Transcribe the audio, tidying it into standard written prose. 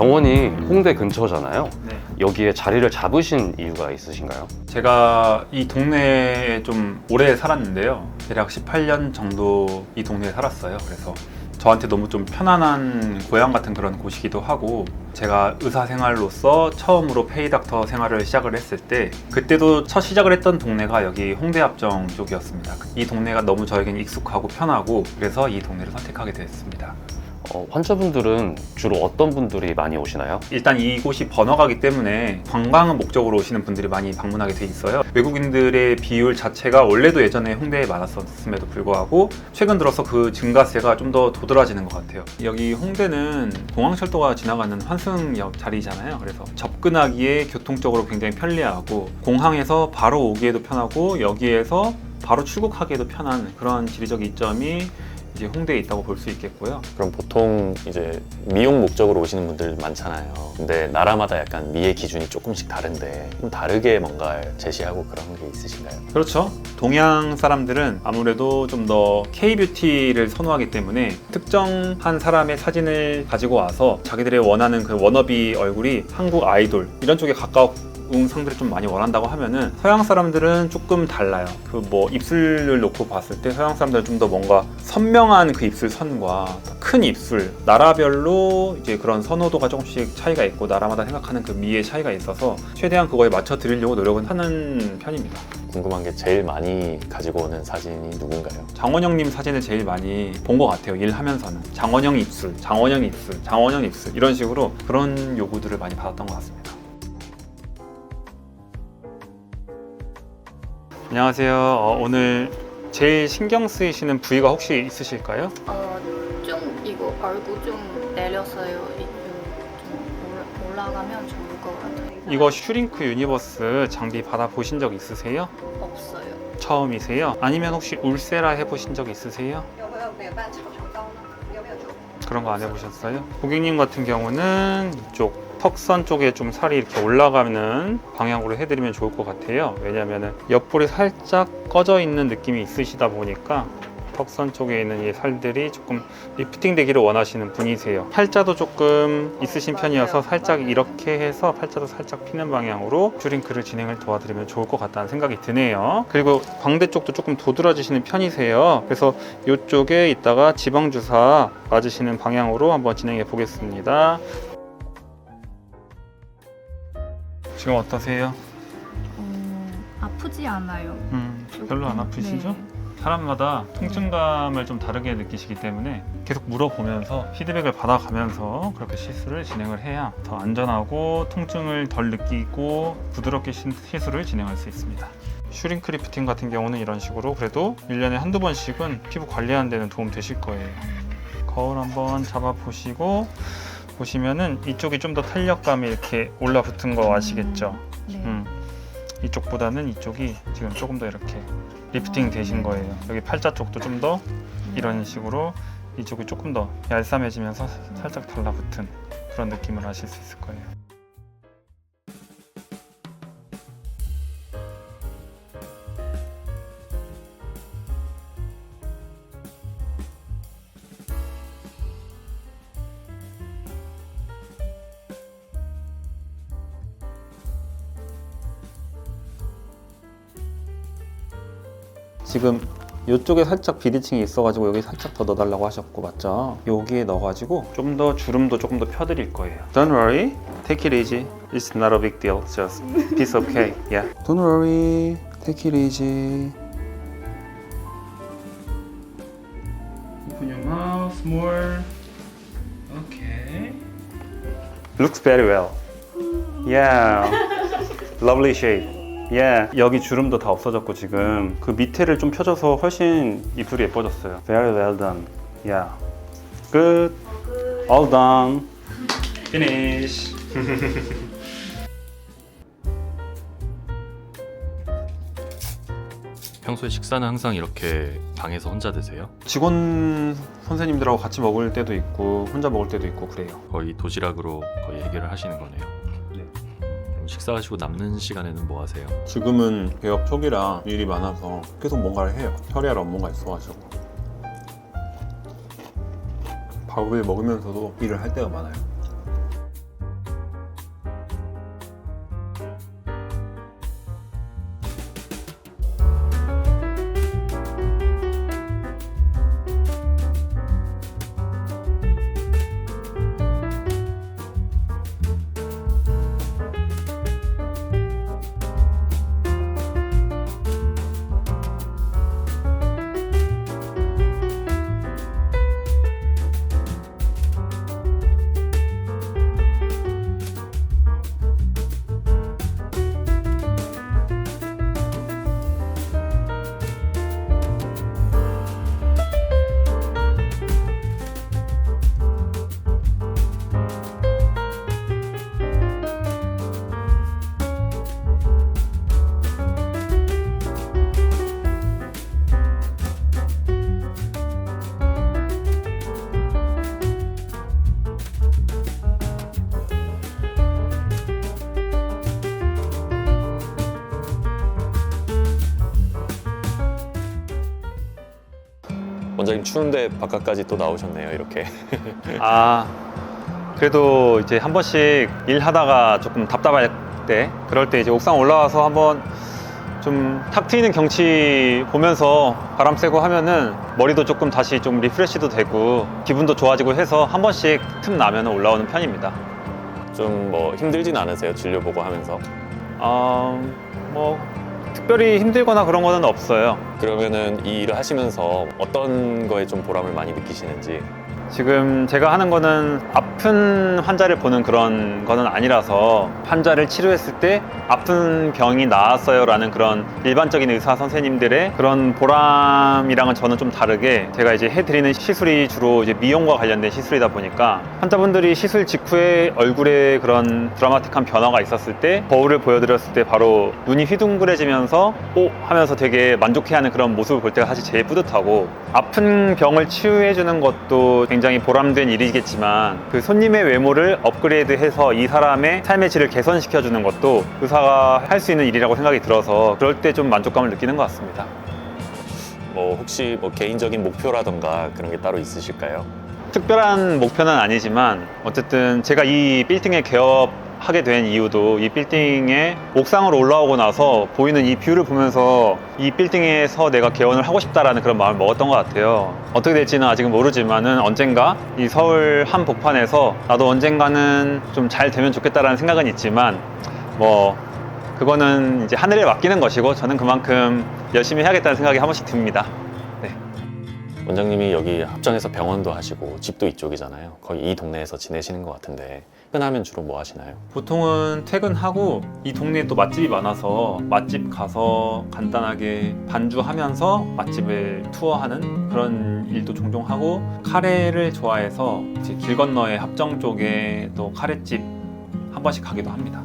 정원이 홍대 근처잖아요. 네. 여기에 자리를 잡으신 이유가 있으신가요? 제가 이 동네에 좀 오래 살았는데요. 대략 18년 정도 이 동네에 살았어요. 그래서 저한테 너무 좀 편안한 고향 같은 그런 곳이기도 하고, 제가 의사 생활로서 처음으로 페이닥터 생활을 시작을 했을 때 그때도 첫 시작을 했던 동네가 여기 홍대합정 쪽이었습니다. 이 동네가 너무 저에겐 익숙하고 편하고, 그래서 이 동네를 선택하게 됐습니다. 환자분들은 주로 어떤 분들이 많이 오시나요? 일단 이곳이 번화가기 때문에 관광 목적으로 오시는 분들이 많이 방문하게 돼 있어요. 외국인들의 비율 자체가 원래도 예전에 홍대에 많았었음에도 불구하고 최근 들어서 그 증가세가 좀 더 도드라지는 것 같아요. 여기 홍대는 공항철도가 지나가는 환승역 자리잖아요. 그래서 접근하기에 교통적으로 굉장히 편리하고, 공항에서 바로 오기에도 편하고, 여기에서 바로 출국하기에도 편한 그런 지리적 이점이 이제 홍대에 있다고 볼 수 있겠고요. 그럼 보통 이제 미용 목적으로 오시는 분들 많잖아요. 근데 나라마다 약간 미의 기준이 조금씩 다른데 좀 다르게 뭔가 제시하고 그런 게 있으신가요? 그렇죠. 동양 사람들은 아무래도 좀 더 K-뷰티를 선호하기 때문에 특정한 사람의 사진을 가지고 와서 자기들의 원하는 그 워너비 얼굴이 한국 아이돌 이런 쪽에 가까운 상들을 좀 많이 원한다고 하면은, 서양 사람들은 조금 달라요. 그 뭐 입술을 놓고 봤을 때 서양 사람들은 좀 더 뭔가 선명한 그 입술 선과 큰 입술, 나라별로 이제 그런 선호도가 조금씩 차이가 있고, 나라마다 생각하는 그 미의 차이가 있어서 최대한 그거에 맞춰 드리려고 노력은 하는 편입니다. 궁금한 게 제일 많이 가지고 오는 사진이 누군가요? 장원영님 사진을 제일 많이 본 것 같아요. 일하면서는 장원영 입술, 장원영 입술, 장원영 입술 이런 식으로 그런 요구들을 많이 받았던 것 같습니다. 안녕하세요. 오늘 제일 신경 쓰이시는 부위가 혹시 있으실까요? 좀 이거 얼굴 좀 내려서요. 좀 올라가면 좋을 것 같아요. 이거 슈링크 유니버스 장비 받아보신 적 있으세요? 없어요. 처음이세요? 아니면 혹시 울세라 해보신 적 있으세요? 有没有美伴潮潮膏呢？有没有做？ 그런 거 안 해보셨어요? 고객님 같은 경우는 이쪽 턱선 쪽에 좀 살이 이렇게 올라가는 방향으로 해드리면 좋을 것 같아요. 왜냐면은 옆볼이 살짝 꺼져 있는 느낌이 있으시다 보니까 턱선 쪽에 있는 이 살들이 조금 리프팅 되기를 원하시는 분이세요. 팔자도 조금 있으신 편이어서 살짝 이렇게 해서 팔자도 살짝 피는 방향으로 슈링크를 진행을 도와드리면 좋을 것 같다는 생각이 드네요. 그리고 광대 쪽도 조금 도드라지시는 편이세요. 그래서 이쪽에 있다가 지방주사 맞으시는 방향으로 한번 진행해 보겠습니다. 지금 어떠세요? 아프지 않아요. 별로 안 아프시죠? 네. 사람마다 통증감을 좀 다르게 느끼시기 때문에 계속 물어보면서 피드백을 받아가면서 그렇게 시술을 진행을 해야 더 안전하고 통증을 덜 느끼고 부드럽게 시술을 진행할 수 있습니다. 슈링크 리프팅 같은 경우는 이런 식으로 그래도 1년에 한두 번씩은 피부 관리하는 데는 도움 되실 거예요. 거울 한번 잡아보시고 보시면은 이쪽이 좀 더 탄력감이 이렇게 올라붙은 거 아시겠죠? 네. 이쪽보다는 이쪽이 지금 조금 더 이렇게 리프팅 되신 거예요. 여기 팔자 쪽도 좀 더 이런 식으로 이쪽이 조금 더 얄쌈해지면서 살짝 달라붙은 그런 느낌을 하실 수 있을 거예요. 지금 이쪽에 살짝 비대칭이 있어가지고 여기 살짝 더 넣어달라고 하셨고, 맞죠? 여기에 넣어가지고 좀 더 주름도 조금 더 펴드릴 거예요. Don't worry, take it easy. It's not a big deal. Just piece of cake. Yeah. Don't worry, take it easy. Open your mouth more. Okay. Looks very well. Yeah. Lovely shape. 여기 주름도 다 없어졌고 지금 그 밑에를 좀 펴줘서 훨씬 입술이 예뻐졌어요. Very well done. Yeah. Good. All done. Finish. 평소에 식사는 항상 이렇게 방에서 혼자 드세요? 직원 선생님들하고 같이 먹을 때도 있고 혼자 먹을 때도 있고 그래요. 거의 도시락으로 거의 해결을 하시는 거네요. 네. 그럼 식사하시고 남는 시간에는 뭐 하세요? 지금은 개업 초기라 일이 많아서 계속 뭔가를 해요. 처리할 업무가 있어가지고 밥을 먹으면서도 일을 할 때가 많아요. 원장님 추운데 바깥까지 또 나오셨네요, 이렇게. 아, 그래도 이제 한 번씩 일하다가 조금 답답할 때, 그럴 때 이제 옥상 올라와서 한번 좀 탁 트이는 경치 보면서 바람 쐬고 하면은 머리도 조금 다시 좀 리프레시도 되고 기분도 좋아지고 해서 한 번씩 틈 나면 올라오는 편입니다. 좀 뭐 힘들진 않으세요? 진료 보고 하면서? 뭐 특별히 힘들거나 그런 거는 없어요. 그러면은 이 일을 하시면서 어떤 거에 좀 보람을 많이 느끼시는지. 지금 제가 하는 거는 아픈 환자를 보는 그런 거는 아니라서 환자를 치료했을 때 아픈 병이 나았어요 라는 그런 일반적인 의사 선생님들의 그런 보람이랑은 저는 좀 다르게 제가 이제 해드리는 시술이 주로 이제 미용과 관련된 시술이다 보니까 환자분들이 시술 직후에 얼굴에 그런 드라마틱한 변화가 있었을 때 거울을 보여드렸을 때 바로 눈이 휘둥그레지면서 오 하면서 되게 만족해하는 그런 모습을 볼 때가 사실 제일 뿌듯하고, 아픈 병을 치유해주는 것도 굉장히 보람된 일이겠지만 그 손님의 외모를 업그레이드해서 이 사람의 삶의 질을 개선시켜주는 것도 의사가 할 수 있는 일이라고 생각이 들어서 그럴 때 좀 만족감을 느끼는 것 같습니다. 뭐 혹시 뭐 개인적인 목표라던가 그런 게 따로 있으실까요? 특별한 목표는 아니지만 어쨌든 제가 이 빌딩에 개업하게 된 이유도 이 빌딩에 옥상으로 올라오고 나서 보이는 이 뷰를 보면서 이 빌딩에서 내가 개원을 하고 싶다라는 그런 마음을 먹었던 것 같아요. 어떻게 될지는 아직은 모르지만은 언젠가 이 서울 한복판에서 나도 언젠가는 좀 잘 되면 좋겠다라는 생각은 있지만 뭐 그거는 이제 하늘에 맡기는 것이고 저는 그만큼 열심히 해야겠다는 생각이 한 번씩 듭니다. 원장님이 여기 합정에서 병원도 하시고 집도 이쪽이잖아요. 거의 이 동네에서 지내시는 것 같은데 퇴근하면 주로 뭐 하시나요? 보통은 퇴근하고 이 동네에 또 맛집이 많아서 맛집 가서 간단하게 반주하면서 맛집을 투어하는 그런 일도 종종 하고, 카레를 좋아해서 이제 길 건너에 합정 쪽에 또 카레집 한 번씩 가기도 합니다.